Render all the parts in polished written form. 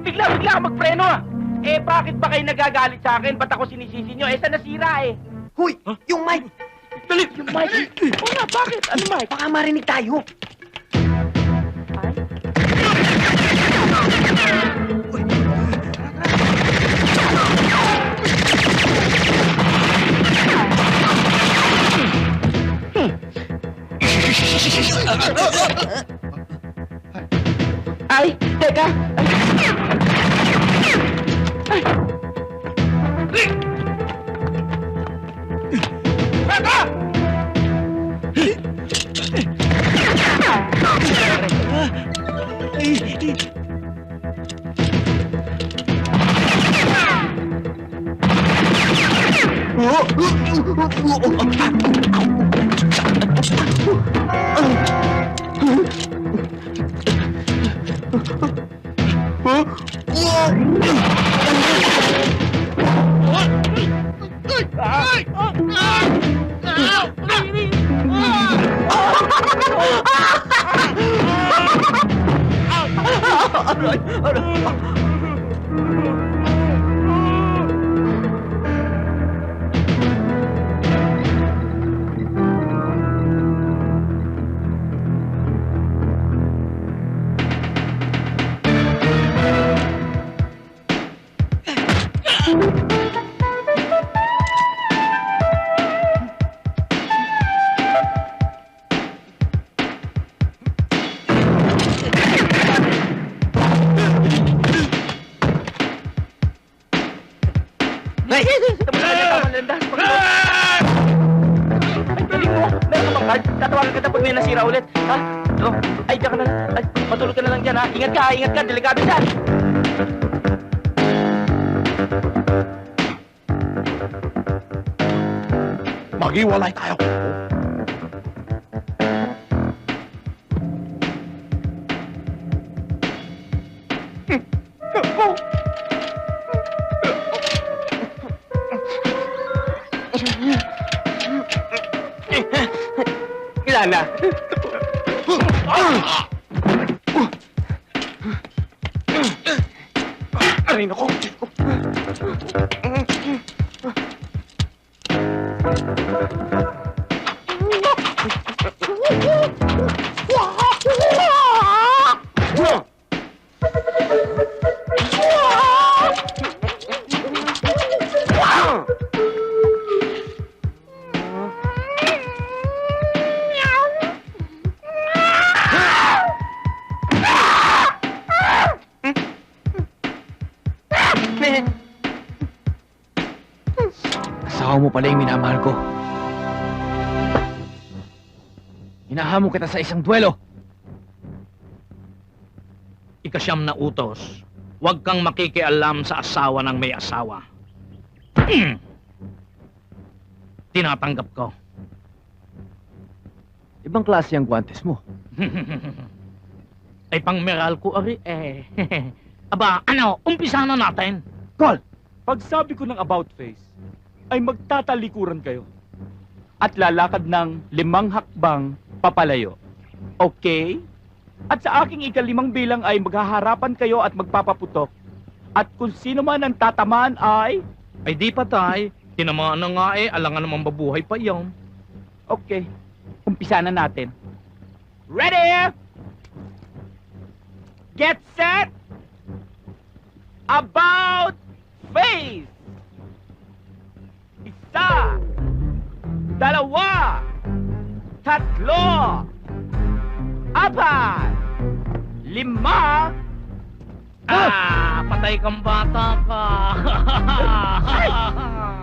Bigla ka magpreno ah! Eh, bakit ba kayo nagagalit sa akin? Ba't ako sinisisi nyo? Eh, saan nasira eh? Hoy! Yung mic! Dali! Yung mic! Oo nga, bakit? Ano mic? Baka marinig tayo! Ay, teka! Ay! Teka! Tatawagan kita pag may nasira ulit. Ha? Oh, ay, diyan ka na lang. Ay, matulog ka na lang dyan, ha? Ingat ka. Delikado dyan. Maghiwalay tayo. Kailan na? Ay, nako. Asawa mo pala yung minamahal ko. Hinahamon kita sa isang duelo. Ikasyam na utos, huwag kang makikialam sa asawa ng may asawa. Tinatanggap ko. Ibang klase ang guwantes mo. Ay pang meral ko ari eh. Aba, umpisa na natin. Call! Pag sabi ko ng about face, ay magtatalikuran kayo. At lalakad ng 5 hakbang papalayo. Okay? At sa aking ika-5 bilang ay maghaharapan kayo at magpapaputok. At kung sino man ang tatamaan ay... Ay di patay, tinamaan na nga eh, alangan naman babuhay pa yun. Okay, umpisa na natin. Ready? Get set! About face! Isa! Dalawa! Tatlo! Apat! 5! Patay kang bata ka.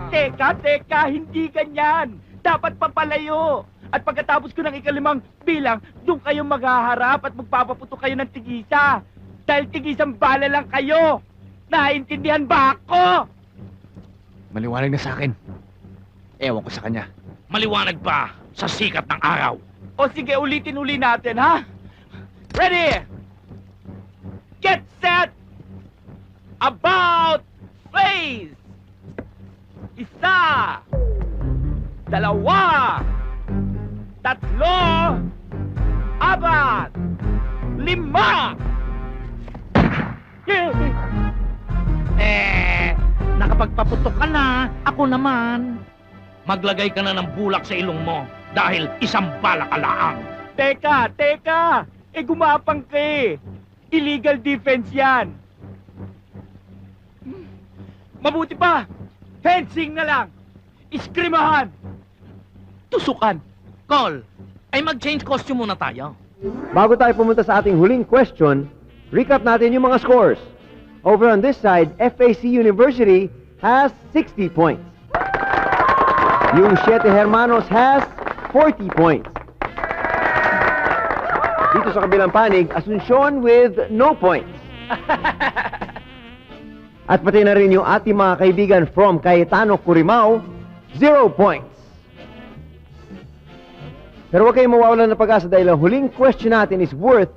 Teka, hindi ganyan. Dapat papalayo. At pagkatapos ko ng ika-5 bilang, doon kayo maghaharap at magpapaputo kayo ng tigisa. Dahil tigisang bala lang kayo. Naintindihan ba ako? Maliwanag na sa akin. Ewan ko sa kanya. Maliwanag pa sa sikat ng araw. O sige, ulitin-uli natin, ha? Ready? Get set! About face! Isa! Dalawa! Tatlo! Apat! 5! makapagpaputok ka na, ako naman. Maglagay ka na ng bulak sa ilong mo dahil isang bala ka laang. Teka! Gumapang ka eh. Illegal defense yan. Mabuti pa, fencing na lang. Iskrimahan. Tusukan. Call, ay mag-change costume muna tayo. Bago tayo pumunta sa ating huling question, recap natin yung mga scores. Over on this side, FAC University has 60 points. Yung Siete Hermanos has 40 points. Dito sa kabilang panig, Asuncion with no points. At pati na rin yung ating mga kaibigan from Cayetano, Curimao, 0 points. Pero huwag kayong mawawalan ng pag-asa dahil ang huling question natin is worth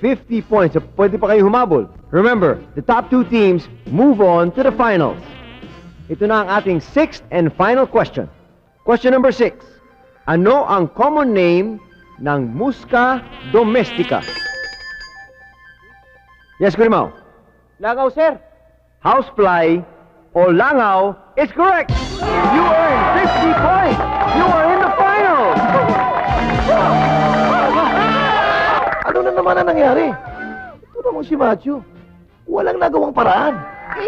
50 points. So pwede pa kayo humabol. Remember, the top 2 teams move on to the finals. Ito na ang ating 6th and final question. Question number 6. Ano ang common name ng Musca domestica? Yes, Curimao. Langaw, sir. Housefly o langaw is correct. You earn 50 points. You are in the finals. Ano na naman ang nangyari? Ito naman si Macho. Walang nagawang paraan.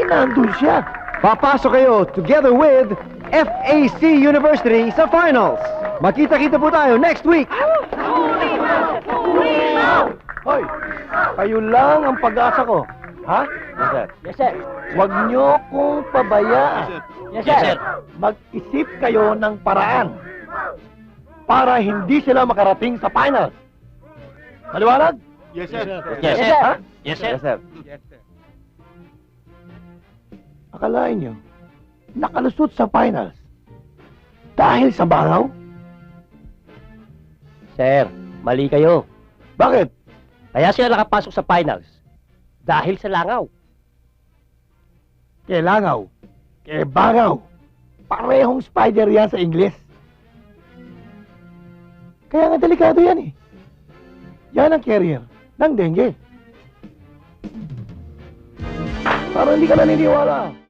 Nandun siya. Papasok kayo together with FAC University sa finals. Makita-kita po tayo next week. Hoy, kayo lang ang pag-asa ko. Ha? Yes, sir. Yes, sir. Huwag niyo kong pabayaan. Yes, Yes, sir. Mag-isip kayo ng paraan para hindi sila makarating sa finals. Maliwanag? Yes, sir. Yes, sir. Ha? Yes, sir. Yes, sir. Akalain nyo, nakalusot sa finals dahil sa bangaw? Sir, mali kayo. Bakit? Kaya sila nakapasok sa finals. Dahil sa langaw. Kaya langaw, kaya bangaw. Parehong spider yan sa Ingles. Kaya nga delikado yan eh. Yan ang carrier ng dengue. Parang hindi ka naniniwala.